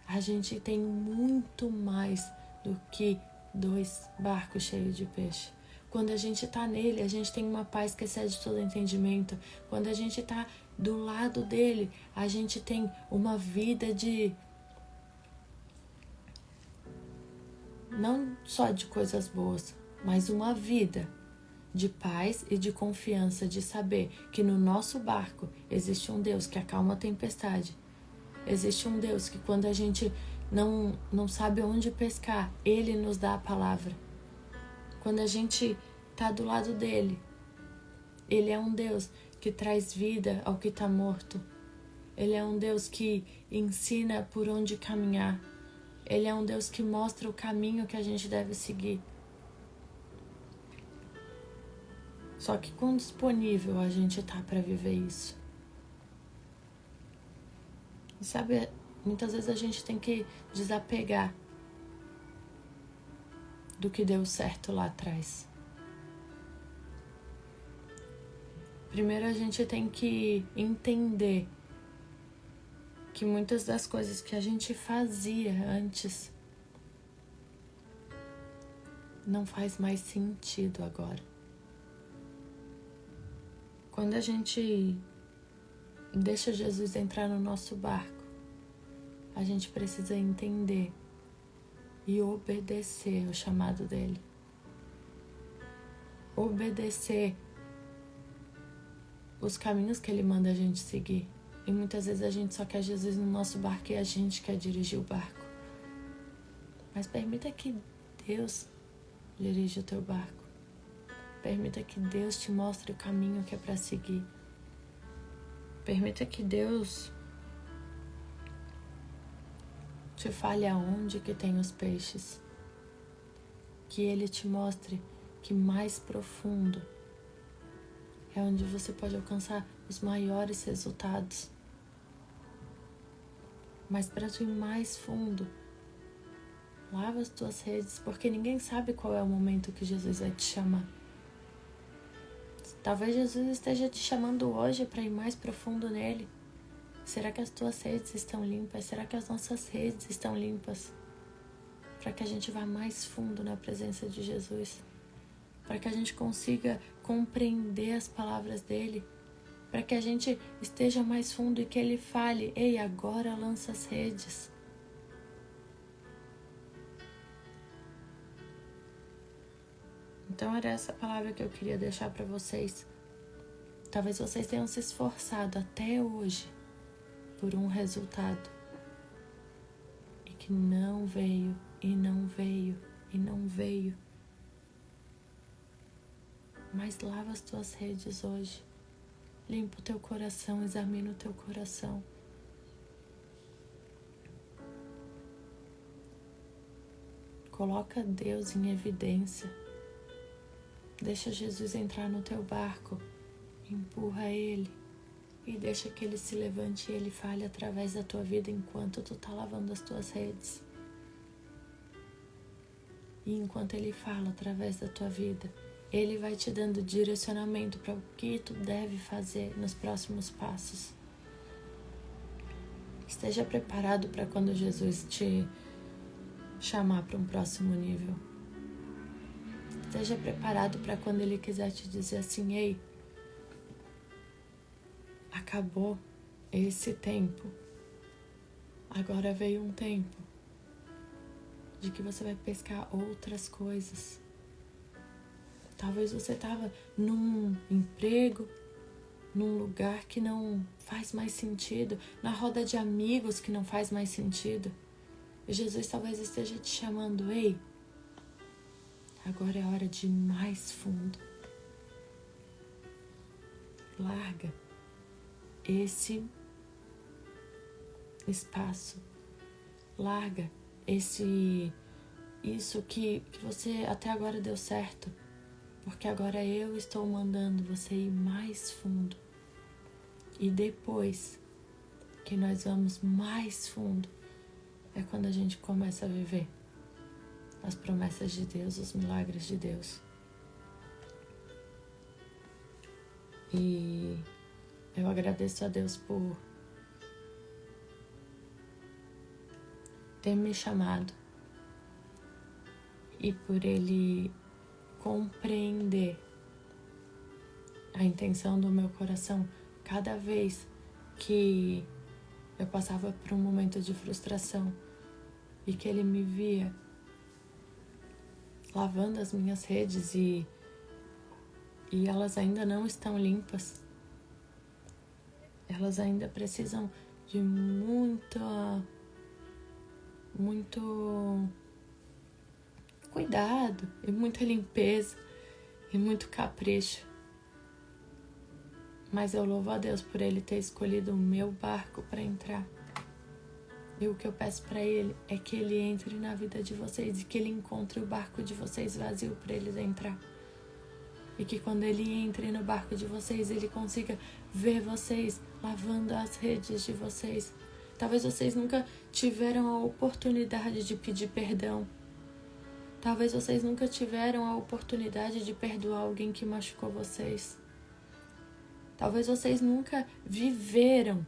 a gente tem muito mais do que 2 barcos cheios de peixe. Quando a gente está nele, a gente tem uma paz que excede todo entendimento. Quando a gente está do lado dele, a gente tem uma vida de... não só de coisas boas, mas uma vida de paz e de confiança, de saber que no nosso barco existe um Deus que acalma a tempestade. Existe um Deus que quando a gente não sabe onde pescar, Ele nos dá a palavra. Quando a gente está do lado dele, Ele é um Deus que traz vida ao que está morto. Ele é um Deus que ensina por onde caminhar. Ele é um Deus que mostra o caminho que a gente deve seguir. Só que quão disponível a gente está para viver isso? E sabe, muitas vezes a gente tem que desapegar do que deu certo lá atrás. Primeiro a gente tem que entender que muitas das coisas que a gente fazia antes não faz mais sentido agora. Quando a gente deixa Jesus entrar no nosso barco, a gente precisa entender e obedecer o chamado dele. Obedecer os caminhos que ele manda a gente seguir. E muitas vezes a gente só quer Jesus no nosso barco e a gente quer dirigir o barco. Mas permita que Deus dirija o teu barco. Permita que Deus te mostre o caminho que é para seguir. Permita que Deus te fale aonde que tem os peixes. Que Ele te mostre que mais profundo é onde você pode alcançar os maiores resultados. Mas para tu ir mais fundo, lava as tuas redes, porque ninguém sabe qual é o momento que Jesus vai te chamar. Talvez Jesus esteja te chamando hoje para ir mais profundo nele. Será que as tuas redes estão limpas? Será que as nossas redes estão limpas? Para que a gente vá mais fundo na presença de Jesus. Para que a gente consiga compreender as palavras dele. Para que a gente esteja mais fundo e que ele fale: ei, agora lança as redes. Então era essa palavra que eu queria deixar para vocês. Talvez vocês tenham se esforçado até hoje por um resultado e que não veio, e não veio, e não veio. Mas lava as tuas redes hoje. Limpa o teu coração, examina o teu coração. Coloca Deus em evidência. Deixa Jesus entrar no teu barco. Empurra Ele. E deixa que Ele se levante e Ele fale através da tua vida enquanto tu tá lavando as tuas redes. E enquanto Ele fala através da tua vida, Ele vai te dando direcionamento para o que tu deve fazer nos próximos passos. Esteja preparado para quando Jesus te chamar para um próximo nível. Esteja preparado para quando Ele quiser te dizer assim: ei, acabou esse tempo. Agora veio um tempo de que você vai pescar outras coisas. Talvez você estava num emprego, num lugar que não faz mais sentido, na roda de amigos que não faz mais sentido. E Jesus talvez esteja te chamando: ei, agora é hora de ir mais fundo. Larga esse espaço. Larga isso que você até agora deu certo. Porque agora eu estou mandando você ir mais fundo. E depois que nós vamos mais fundo, é quando a gente começa a viver as promessas de Deus, os milagres de Deus. E eu agradeço a Deus por ter me chamado e por Ele compreender a intenção do meu coração cada vez que eu passava por um momento de frustração e que Ele me via lavando as minhas redes e elas ainda não estão limpas. Elas ainda precisam de muito cuidado e muita limpeza e muito capricho. Mas eu louvo a Deus por Ele ter escolhido o meu barco para entrar. E o que eu peço para Ele é que Ele entre na vida de vocês e que Ele encontre o barco de vocês vazio para eles entrar. E que quando Ele entre no barco de vocês, Ele consiga ver vocês lavando as redes de vocês. Talvez vocês nunca tiveram a oportunidade de pedir perdão. Talvez vocês nunca tiveram a oportunidade de perdoar alguém que machucou vocês. Talvez vocês nunca viveram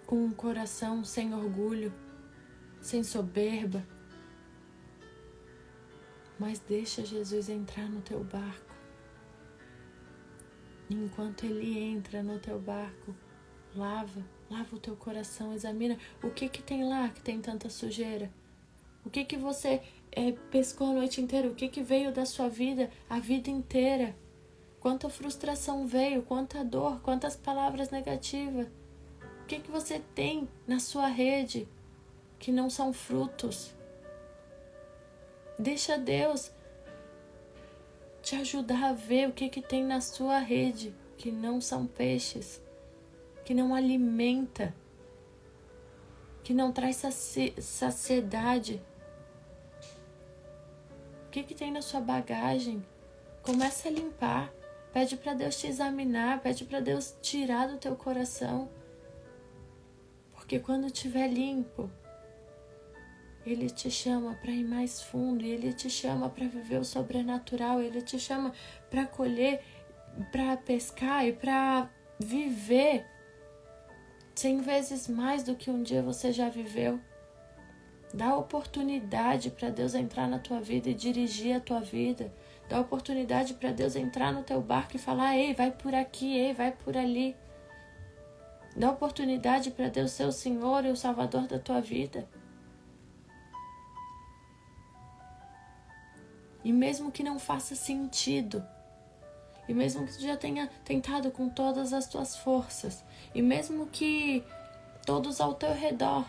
com um coração sem orgulho, sem soberba. Mas deixa Jesus entrar no teu barco. Enquanto Ele entra no teu barco, lava o teu coração, examina o que tem lá que tem tanta sujeira. O que você pescou a noite inteira, o que veio da sua vida a vida inteira. Quanta frustração veio, quanta dor, quantas palavras negativas. O que você tem na sua rede que não são frutos? Deixa Deus te ajudar a ver o que tem na sua rede que não são peixes, que não alimenta, que não traz saciedade. O que tem na sua bagagem? Começa a limpar. Pede para Deus te examinar, pede para Deus tirar do teu coração. Porque quando estiver limpo, Ele te chama para ir mais fundo, Ele te chama para viver o sobrenatural, Ele te chama para colher, para pescar e para viver 100 vezes mais do que um dia você já viveu. Dá oportunidade para Deus entrar na tua vida e dirigir a tua vida. Dá oportunidade para Deus entrar no teu barco e falar: ei, vai por aqui, ei, vai por ali. Dá oportunidade para Deus ser o Senhor e o Salvador da tua vida. E mesmo que não faça sentido, e mesmo que tu já tenha tentado com todas as tuas forças, e mesmo que todos ao teu redor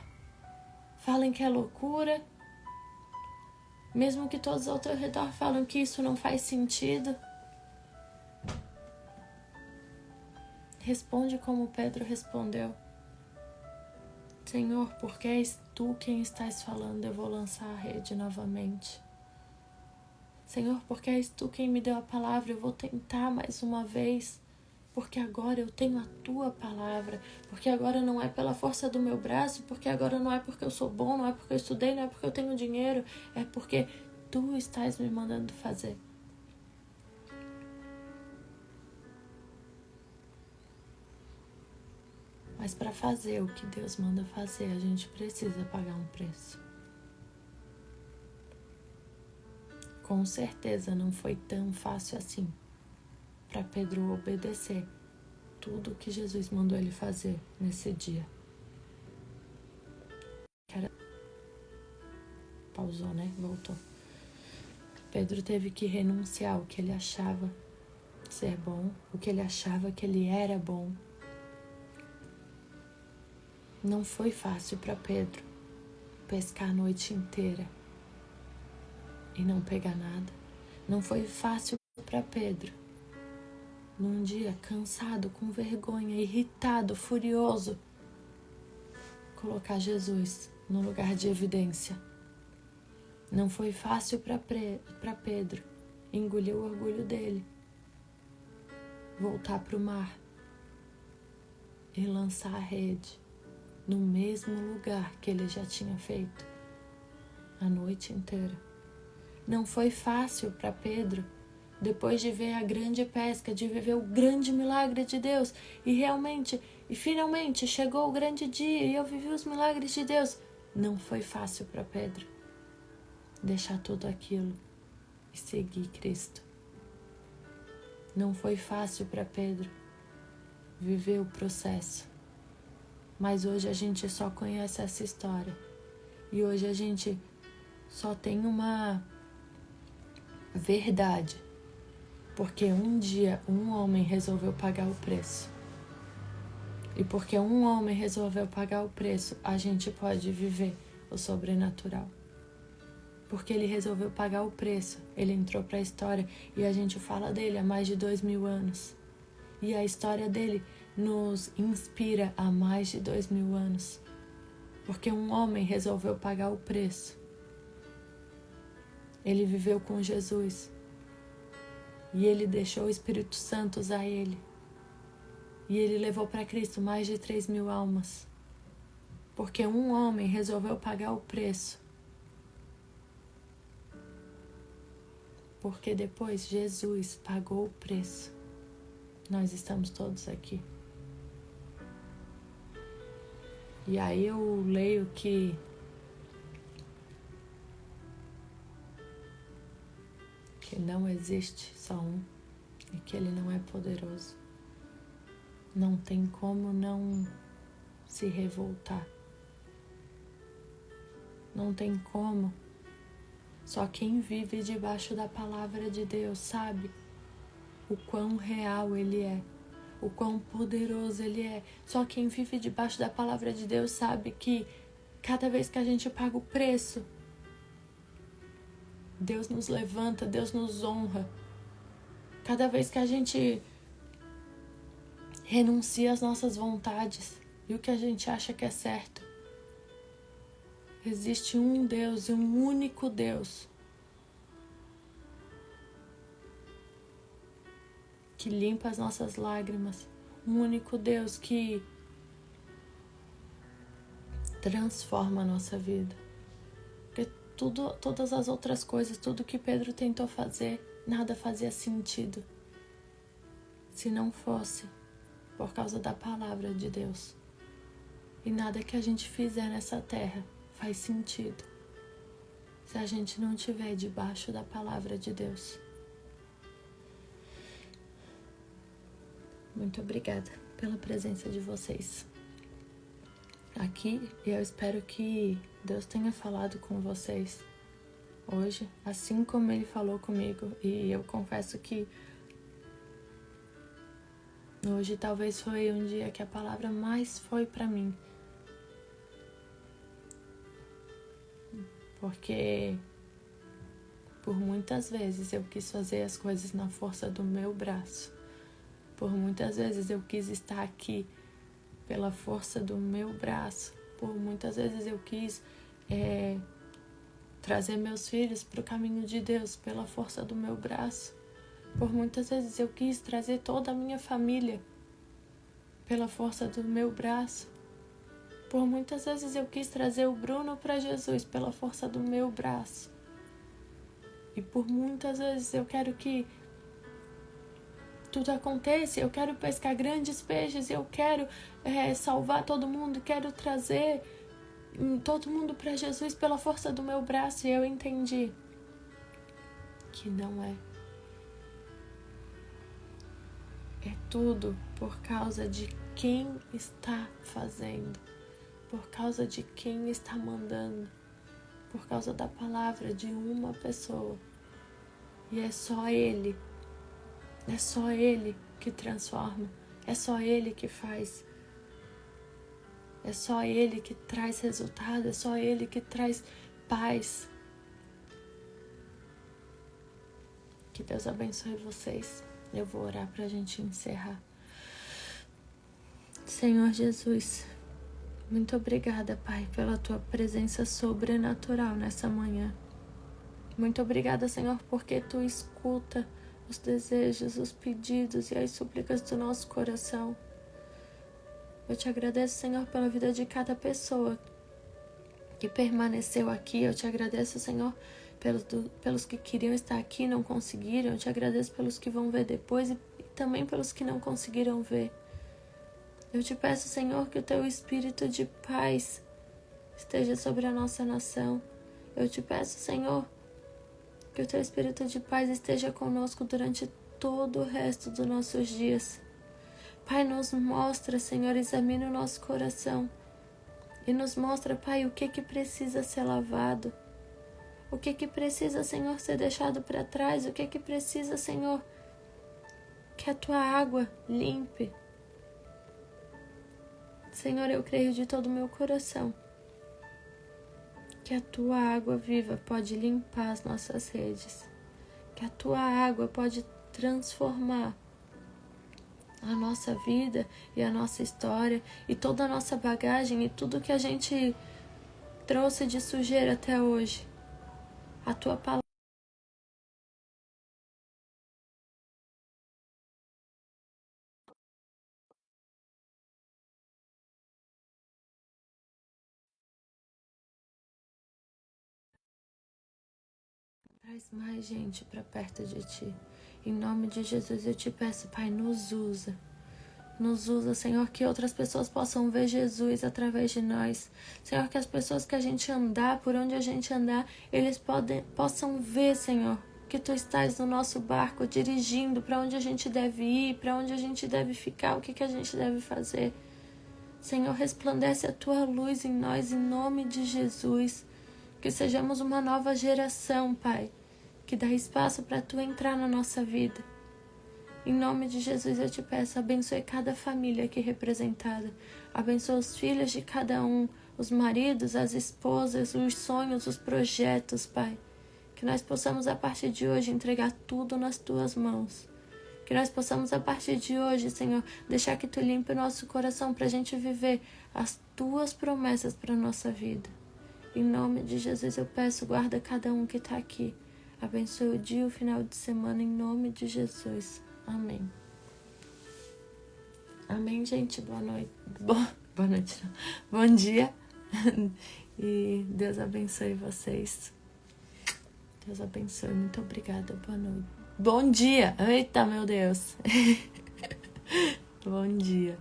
falem que é loucura, mesmo que todos ao teu redor falem que isso não faz sentido, responde como Pedro respondeu: Senhor, porque és tu quem estás falando, eu vou lançar a rede novamente. Senhor, porque és tu quem me deu a palavra, eu vou tentar mais uma vez, porque agora eu tenho a tua palavra, porque agora não é pela força do meu braço, porque agora não é porque eu sou bom, não é porque eu estudei, não é porque eu tenho dinheiro, é porque tu estás me mandando fazer. Mas para fazer o que Deus manda fazer, a gente precisa pagar um preço. Com certeza não foi tão fácil assim para Pedro obedecer tudo o que Jesus mandou ele fazer nesse dia. Pausou, né? Voltou. Pedro teve que renunciar ao que ele achava ser bom, o que ele achava que ele era bom. Não foi fácil para Pedro pescar a noite inteira e não pegar nada. Não foi fácil para Pedro, num dia cansado, com vergonha, irritado, furioso, colocar Jesus no lugar de evidência. Não foi fácil para Pedro engolir o orgulho dele, voltar para o mar e lançar a rede no mesmo lugar que ele já tinha feito a noite inteira. Não foi fácil para Pedro depois de ver a grande pesca, de viver o grande milagre de Deus, e finalmente chegou o grande dia e eu vivi os milagres de Deus. Não foi fácil para Pedro deixar tudo aquilo e seguir Cristo. Não foi fácil para Pedro viver o processo. Mas hoje a gente só conhece essa história. E hoje a gente só tem uma verdade. Porque um dia um homem resolveu pagar o preço. E porque um homem resolveu pagar o preço, a gente pode viver o sobrenatural. Porque ele resolveu pagar o preço. Ele entrou para a história e a gente fala dele há mais de 2000 anos. E a história dele nos inspira há mais de 2000 anos. Porque um homem resolveu pagar o preço. Ele viveu com Jesus. E ele deixou o Espírito Santo usar ele. E ele levou para Cristo mais de 3.000 almas. Porque um homem resolveu pagar o preço. Porque depois Jesus pagou o preço. Nós estamos todos aqui. E aí eu leio que não existe só um e que ele não é poderoso. Não tem como não se revoltar. Não tem como. Só quem vive debaixo da palavra de Deus sabe o quão real ele é, o quão poderoso ele é. Só quem vive debaixo da palavra de Deus sabe que cada vez que a gente paga o preço, Deus nos levanta, Deus nos honra. Cada vez que a gente renuncia às nossas vontades e o que a gente acha que é certo, existe um Deus e um único Deus que limpa as nossas lágrimas. Um único Deus que transforma a nossa vida. Porque todas as outras coisas, tudo que Pedro tentou fazer, nada fazia sentido se não fosse por causa da palavra de Deus. E nada que a gente fizer nessa terra faz sentido se a gente não estiver debaixo da palavra de Deus. Muito obrigada pela presença de vocês aqui, e eu espero que Deus tenha falado com vocês hoje, assim como Ele falou comigo. E eu confesso que hoje talvez foi um dia que a palavra mais foi para mim, porque por muitas vezes eu quis fazer as coisas na força do meu braço. Por muitas vezes eu quis estar aqui pela força do meu braço. Por muitas vezes eu quis trazer meus filhos para o caminho de Deus pela força do meu braço. Por muitas vezes eu quis trazer toda a minha família pela força do meu braço. Por muitas vezes eu quis trazer o Bruno para Jesus pela força do meu braço. E por muitas vezes eu quero que tudo aconteça, eu quero pescar grandes peixes, eu quero salvar todo mundo, quero trazer todo mundo para Jesus pela força do meu braço. E eu entendi que não é. É tudo por causa de quem está fazendo, por causa de quem está mandando, por causa da palavra de uma pessoa. E é só Ele. É só Ele que transforma, é só Ele que faz, é só Ele que traz resultado, é só Ele que traz paz. Que Deus abençoe vocês. Eu vou orar para a gente encerrar. Senhor Jesus, muito obrigada, Pai, pela Tua presença sobrenatural nessa manhã. Muito obrigada, Senhor, porque Tu escuta os desejos, os pedidos e as súplicas do nosso coração. Eu te agradeço, Senhor, pela vida de cada pessoa que permaneceu aqui. Eu te agradeço, Senhor, pelos que queriam estar aqui e não conseguiram. Eu te agradeço pelos que vão ver depois e também pelos que não conseguiram ver. Eu te peço, Senhor, que o teu espírito de paz esteja sobre a nossa nação. Eu te peço, Senhor, que o teu espírito de paz esteja conosco durante todo o resto dos nossos dias. Pai, nos mostra, Senhor, examina o nosso coração e nos mostra, Pai, o que precisa ser lavado, o que precisa, Senhor, ser deixado para trás, o que precisa, Senhor, que a tua água limpe. Senhor, eu creio de todo o meu coração que a tua água viva pode limpar as nossas redes, que a tua água pode transformar a nossa vida e a nossa história e toda a nossa bagagem e tudo que a gente trouxe de sujeira até hoje. A tua palavra traz mais gente para perto de ti. Em nome de Jesus eu te peço, Pai, nos usa. Nos usa, Senhor, que outras pessoas possam ver Jesus através de nós. Senhor, que as pessoas que a gente andar, por onde a gente andar, eles possam ver, Senhor, que Tu estás no nosso barco, dirigindo para onde a gente deve ir, para onde a gente deve ficar, o que a gente deve fazer. Senhor, resplandece a Tua luz em nós, em nome de Jesus. Que sejamos uma nova geração, Pai, que dá espaço para Tu entrar na nossa vida. Em nome de Jesus eu te peço, abençoe cada família aqui representada. Abençoe os filhos de cada um, os maridos, as esposas, os sonhos, os projetos, Pai. Que nós possamos a partir de hoje entregar tudo nas Tuas mãos. Que nós possamos a partir de hoje, Senhor, deixar que Tu limpe o nosso coração para a gente viver as Tuas promessas para a nossa vida. Em nome de Jesus eu peço, guarda cada um que está aqui. Abençoe o dia e o final de semana em nome de Jesus. Amém. Amém, gente. Boa noite. Boa noite. Não. Bom dia. E Deus abençoe vocês. Deus abençoe. Muito obrigada. Boa noite. Bom dia. Eita, meu Deus. Bom dia.